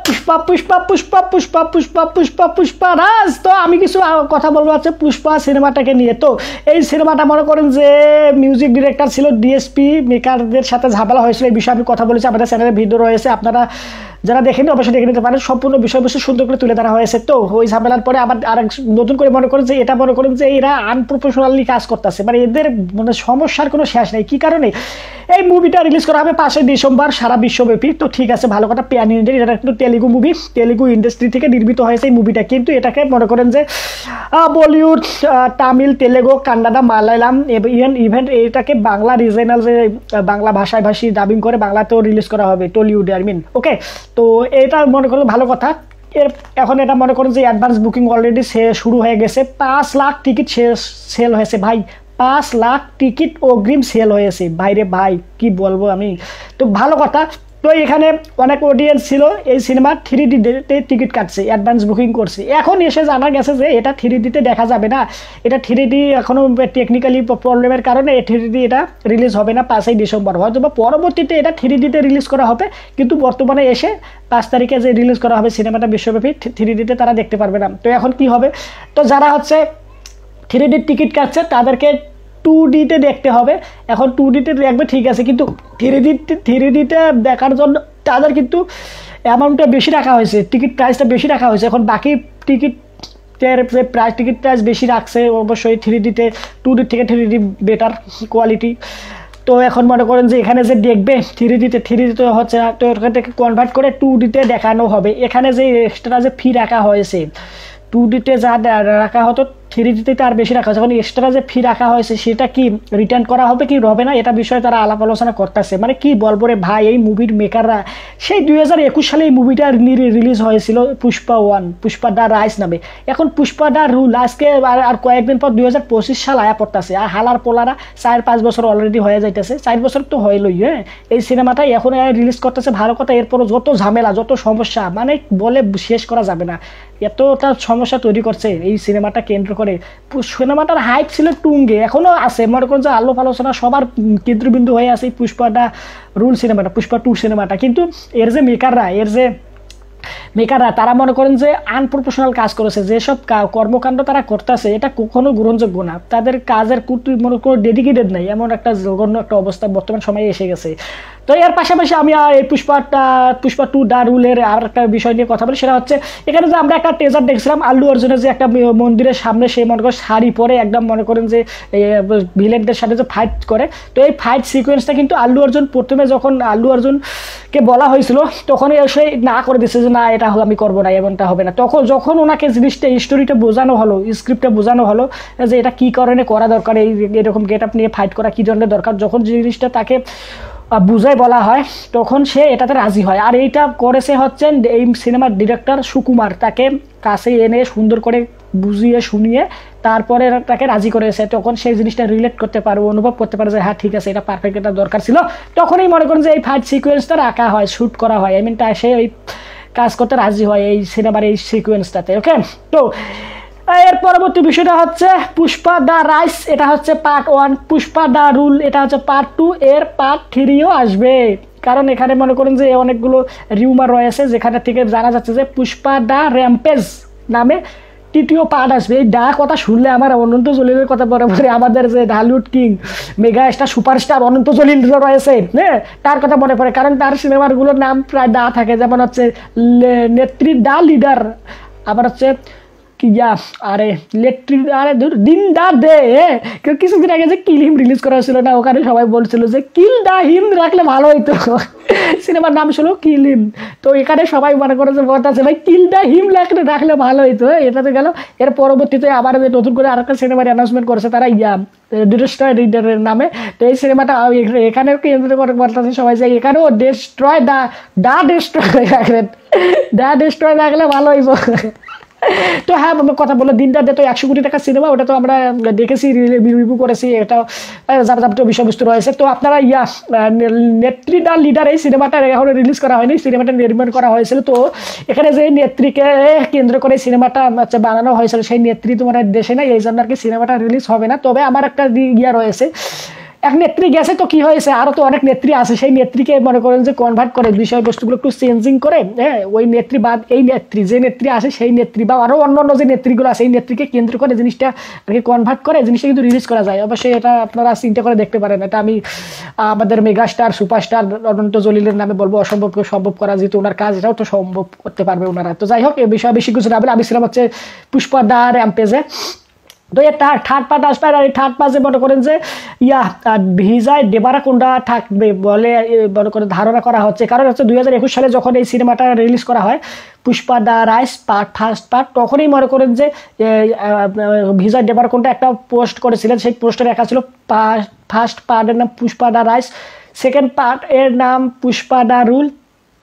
পুষ্পা পুষ্পা পুষ্পা পুষ্পা পুষ্পা পুষ্পা পুষ্পা রাজ। তো আমি কিছু কথা বলবো হচ্ছে পুষ্পা সিনেমাটাকে নিয়ে। তো এই সিনেমাটা মনে করেন যে মিউজিক ডিরেক্টর ছিল ডিএসপি মেকারদের সাথে ঝামেলা হয়েছিল, এই বিষয়ে আমি কথা বলেছি, আমাদের চ্যানেলে ভিডিও রয়েছে, আপনারা যারা দেখেনি অবশ্যই দেখে নিতে পারেন। সম্পূর্ণ বিষয়বস্তু সুন্দর করে তুলে ধরা হয়েছে। তো ওই ঝামেলার পরে আবার আর নতুন করে মনে করেন যে এটা মনে করেন যে এরা আনপ্রফেশনালি কাজ করতেছে, মানে এদের মানে সমস্যার কোনো শেষ নেই। কী কারণে এই মুভিটা রিলিজ করা হবে 5 ডিসেম্বর সারা বিশ্বব্যাপী। তো ঠিক আছে, ভালো কথা, প্যান ইন্ডিয়া, এটা কিন্তু তেলেগু মুভি, তেলেগু ইন্ডাস্ট্রি থেকে নির্মিত হয়েছে এই মুভিটা। কিন্তু এটাকে মনে করেন যে বলিউড, তামিল, তেলেগু, কান্নাডা, মালায়ালাম ইভেন্ট এটাকে বাংলা রিজনাল যে বাংলা ভাষায় ডাবিং করে বাংলাতেও রিলিজ করা হবে, টলিউডে আই মিন। ওকে, তো এটা মনে করলে ভালো কথা। এখন এটা মনে করেন যে অ্যাডভান্স বুকিং অলরেডি শুরু হয়ে গেছে। 5 লাখ টিকিট সেল হয়েছে ভাই, 5 লাখ টিকিট অগ্রিম সেল হয়েছে ভাইরে ভাই, কি বলবো আমি। তো ভালো কথা। তো এখানে অনেক অডিয়েন্স ছিল এই সিনেমা 3Dতে টিকিট কাটছে, অ্যাডভান্স বুকিং করছে। এখন এসে জানা গেছে যে এটা 3Dতে দেখা যাবে না, এটা 3D এখনও টেকনিক্যালি প্রবলেমের কারণে 3D এটা রিলিজ হবে না 5 ডিসেম্বর। হয়তো বা পরবর্তীতে এটা 3Dতে রিলিজ করা হবে, কিন্তু বর্তমানে এসে 5 তারিখে যে রিলিজ করা হবে সিনেমাটা বিশ্বব্যাপী 3Dতে তারা দেখতে পারবে না। তো এখন কি হবে, তো যারা হচ্ছে 3D টিকিট কাটছে তাদেরকে 2Dতে দেখতে হবে। এখন 2Dতে দেখবে ঠিক আছে, কিন্তু 3Dতে দেখার জন্য তাদের কিন্তু অ্যামাউন্টটা বেশি রাখা হয়েছে, টিকিট প্রাইসটা বেশি রাখা হয়েছে। এখন বাকি টিকিটের যে টিকিট প্রাইস বেশি রাখছে অবশ্যই 3Dতে, 2D থেকে 3D বেটার কোয়ালিটি। তো এখন মনে করেন যে এখানে যে দেখবে 3Dতে হচ্ছে না, তো ওখান থেকে কনভার্ট করে 2Dতে দেখানো হবে। এখানে যে এক্সট্রা যে ফি রাখা হয়েছে 2Dতে যা রাখা হতো 3Dতে তার বেশি রাখা হয়েছে, এখন এক্সট্রা যে ফি রাখা হয়েছে সেটা কি রিটার্ন করা হবে কি হবে না, এটা বিষয়ে তারা আলাপ আলোচনা করতেছে। মানে কি বলবো রে ভাই, এই মুভির মেকাররা সেই 2021 সালে এই মুভিটা রিলিজ হয়েছিল পুষ্পা 1, পুষ্পা দা রাইস নামে। এখন পুষ্পা দা রুল আজকে আর কয়েকদিন পর 2025 সাল আয়া পড়তেছে, আর হালার পোলারা 4-5 বছর অলরেডি হয়ে যাইতেছে, 4 বছর তো হইলই। হ্যাঁ, এই সিনেমাটাই এখন রিলিজ করতেছে, ভালো কথা। এরপরও যত ঝামেলা, যত সমস্যা, মানে বলে শেষ করা যাবে না, এতটা সমস্যা তৈরি করছে এই সিনেমাটা কেন্দ্র করে। সিনেমাটার হাইপ ছিল টুঙ্গে, এখনও আছে, মনে করেন যে আলোপ আলোচনা সবার কেন্দ্রবিন্দু হয়ে আছে পুষ্পাটা রুল সিনেমাটা, পুষ্পা 2 সিনেমাটা। কিন্তু এর যে মেকাররা তারা মনে করেন যে আনপ্রফেশনাল কাজ করেছে, যেসব কর্মকাণ্ড তারা করতেছে এটা কখনো গ্রহণযোগ্য না। তাদের কাজের মনে কোনো ডেডিকেটেড নাই, এমন একটা জঘন্য একটা অবস্থা বর্তমান সময়ে এসে গেছে। তো এর পাশাপাশি আমি এই পুষ্পা 2 দা রুলের আর একটা বিষয় নিয়ে কথা বলি, সেটা হচ্ছে এখানে যে আমরা একটা টেজার দেখছিলাম আল্লু অর্জুনের, যে একটা মন্দিরের সামনে সে মনে করেন শাড়ি পরে একদম মনে করেন যে ভিলেনদের সাথে যে ফাইট করে। তো এই ফাইট সিকোয়েন্সটা কিন্তু আল্লু অর্জুন প্রথমে যখন আল্লু অর্জুনকে বলা হয়েছিল তখন সে না করে দিচ্ছে যে না এটা আমি করবো না, এমনটা হবে না। যখন ওনাকে জিনিসটা স্টোরিটা বোঝানো হলো, স্ক্রিপ্টটা বোঝানো হলো যে এটা কী কারণে করা দরকার, এরকম গেট আপ নিয়ে ফাইট করা কী ধরনের দরকার, যখন জিনিসটা তাকে বুঝাই বলা হয় তখন সে এটাতে রাজি হয়। আর এইটা করেছে হচ্ছেন এই সিনেমার ডিরেক্টর সুকুমার, তাকে কাছে এনে সুন্দর করে বুঝিয়ে শুনিয়ে তারপরে তাকে রাজি করেছে। তখন সেই জিনিসটা রিলেট করতে পারবে, অনুভব করতে পারে যে হ্যাঁ ঠিক আছে এটা পারফেক্ট, এটা দরকার ছিল। তখনই মনে করেন যে এই ফাইট সিকোয়েন্সটা রাখা হয়, শ্যুট করা হয়, সে ওই কাজ করতে রাজি হয় এই সিনেমার এই সিকোয়েন্সটাতে। ওকে, তো এর পরবর্তী বিষয়টা হচ্ছে পুষ্পা দা রাইস, এটা হচ্ছে পার্ট 1, পুষ্পা দা রুল এটা হচ্ছে পার্ট 2, এর পার্ট 3ও আসবে। কারণ এখানে মনে করেন যে অনেকগুলো রিউমার রয়েছে যেখানে থেকে জানা যাচ্ছে যে পুষ্পা দা র্যাম্পেজ নামে 3য় পার্ট আসবে। এই ডা কথা শুনলে আমার অনন্ত জলিলের কথা পরে আমাদের যে Dhallywood king mega star superstar Ananta Jalil রয়েছে, হ্যাঁ তার কথা মনে পড়ে, কারণ তার সিনেমাগুলোর নাম প্রায় ডা থাকে, যেমন হচ্ছে নেত্রী ডা লিডার, আবার হচ্ছে আরে দিন দা দে, কিছুদিন আগে যে কিল হিম রিলিজ করা হয়েছিল না, ওখানে সবাই বলছিল যে কিল দা হিম রাখলে ভালো হইতো, সিনেমার নাম ছিল কিল হিম। তো এখানে সবাই মনে করে যে বলতেছে ভাই কিল দা হিম রাখলে ভালো হইতো, এটা তো গেল। এর পরবর্তীতে আবার নতুন করে আরেকটা সিনেমার অ্যানাউন্সমেন্ট করেছে তারা ডিস্ট্রয় রিডারের নামে। তো এই সিনেমাটা এখানেও কেন্দ্র করে বলতেছে সবাই যে এখানেও ডিস্ট্রয় ডিস্ট্রয় রাখলে ভালো হইব। তো হ্যাঁ কথা বললো দিনটা তো 100 কোটি টাকার সিনেমা, ওটা তো আমরা দেখেছি, রিভিউ করেছি, এটা যাবতীয় বিষয়বস্তু রয়েছে। তো আপনারা নেত্রী দা লিডার এই সিনেমাটা এখন রিলিজ করা হয়নি, সিনেমাটা নির্মাণ করা হয়েছিল। তো এখানে যে নেত্রীকে কেন্দ্র করে সিনেমাটা বানানো হয়েছিল সেই নেত্রী তোমার দেশে না, এই জন্য আর কি সিনেমাটা রিলিজ হবে না। তবে আমার একটা রয়েছে, এক নেত্রী গেছে তো কি হয়েছে, আরও তো অনেক নেত্রী আছে, সেই নেত্রীকে মনে করেন যে কনভার্ট করে বিষয়বস্তুগুলো একটু চেঞ্জিং করে, হ্যাঁ ওই নেত্রী বাদ এই নেত্রী যে নেত্রী আসে সেই নেত্রী বা আরও অন্য অন্য যে নেত্রীগুলো আছে এই নেত্রীকে কেন্দ্র করে জিনিসটা আর কি কনভার্ট করে জিনিসটা কিন্তু রিলিজ করা যায়। অবশ্যই এটা আপনারা চিন্তা করে দেখতে পারেন। এটা আমি আমাদের মেগাস্টার সুপারস্টার অনন্ত জলিলের নামে বলবো, অসম্ভবকে সম্ভব করা, যেহেতু ওনার কাজ এটাও তো সম্ভব করতে পারবে ওনারা। তো যাই হোক, এই বিষয়ে বেশি কিছু না বলে আমি ছিলাম হচ্ছে পুষ্পা দা র্যাম্পেজে। তো এর থার্ড পার্ট আসবে, আর এই থার্ড পার্টে মনে করেন যে ভিজায় দেবারাকোন্ডা থাকবে বলে মনে করে ধারণা করা হচ্ছে। কারণ হচ্ছে 2021 সালে যখন এই সিনেমাটা রিলিজ করা হয় পুষ্পা দা রাইস ফার্স্ট পার্ট, তখনই মনে করেন যে ভিজয় দেবারাকোন্ডা একটা পোস্ট করেছিলেন, সেই পোস্টে লেখা ছিল ফার্স্ট পার্টের নাম পুষ্পা দা রাইস, সেকেন্ড পার্ট এর নাম পুষ্পা দা রুল,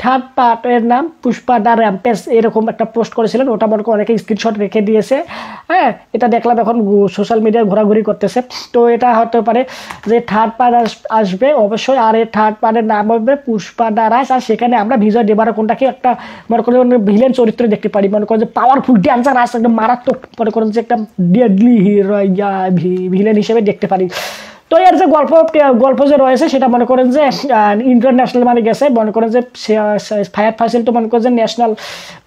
থার্ড পার্টের নাম পুষ্পা দা র্যাম্পেজ, এরকম একটা পোস্ট করেছিলেন। ওটা মনে করে অনেকে স্ক্রিনশট রেখে দিয়েছে, হ্যাঁ এটা দেখলাম এখন সোশ্যাল মিডিয়ায় ঘোরাঘুরি করতেছে। তো এটা হতে পারে যে থার্ড পার্ট আসবে অবশ্যই, আর এই থার্ড পার্টের নাম হবে পুষ্পা দা রাইস, আর সেখানে আমরা ভিজয় দেবারাকোন্ডাকে একটা মনে করেন ভিলেন চরিত্র দেখতে পারি, মনে করেন যে পাওয়ারফুল ড্যান্সার আছে, একদম মারাত্মক মনে করেন যে একটা ডেডলি ভিলেন হিসেবে দেখতে পারি। তো এর যে গল্প যে রয়েছে সেটা মনে করেন যে ইন্টারন্যাশনাল মানে গেছে, মনে করেন যে ফায়াদ ফাসিল তো মনে করেন যে ন্যাশনাল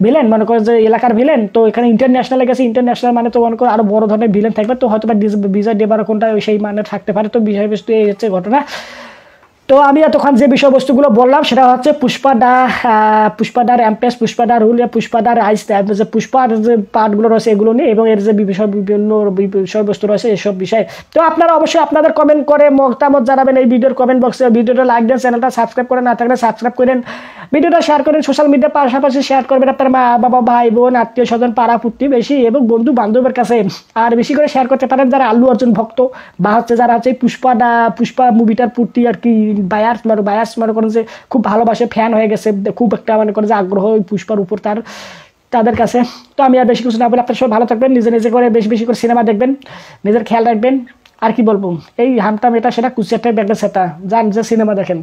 ভিলেন, মনে করেন যে এলাকার ভিলেন, তো এখানে ইন্টারন্যাশনালে গেছে, ইন্টারন্যাশনাল মানে তো মনে করেন আরও বড় ধরনের ভিলেন থাকবে, তো হয়তো বা বিজয় দেবারাকোন্ডা সেই মানে থাকতে পারে। তো বিষয়বস্তু এই হচ্ছে ঘটনা। তো আমি এতক্ষণ যে বিষয়বস্তুগুলো বললাম সেটা হচ্ছে পুষ্পা দা র্যাম্পেজ, পুষ্পা দা রুল, পুষ্পা দা রাইস, যে পুষ্পার যে পার্টগুলো রয়েছে এগুলো নিয়ে, এবং এর যে বিভিন্ন বিষয়বস্তু রয়েছে এসব বিষয়ে। তো আপনারা অবশ্যই আপনাদের কমেন্ট করে মতামত জানাবেন এই ভিডিওর কমেন্ট বক্সে। ভিডিওটা লাইক দেন, চ্যানেলটা সাবস্ক্রাইব করে না থাকলে সাবস্ক্রাইব করেন, ভিডিওটা শেয়ার করেন সোশ্যাল মিডিয়ার পাশাপাশি শেয়ার করবেন আপনার মা বাবা ভাই বোন আত্মীয় স্বজন পাড়া প্রতিবেশী এবং বন্ধু বান্ধবের কাছে, আর বেশি করে শেয়ার করতে পারেন যারা আল্লু অর্জুন ভক্ত বা হচ্ছে যারা হচ্ছে পুষ্পা মুভিটার প্রতি আর কি বায়াস মনে করেন যে খুব ভালোবাসে, ফ্যান হয়ে গেছে, খুব একটা মনে করেন যে আগ্রহ ওই পুষ্পার উপর তাদের কাছে। তো আমি আর বেশি কিছু না বলে আপনার সবাই ভালো থাকবেন, নিজে করে বেশি করে সিনেমা দেখবেন, নিজের খেয়াল রাখবেন। আর কি বলবো, এই হামতাম এটা সেটা কুচিয়াটার ব্যাগটা সেটা যান যে সিনেমা দেখেন।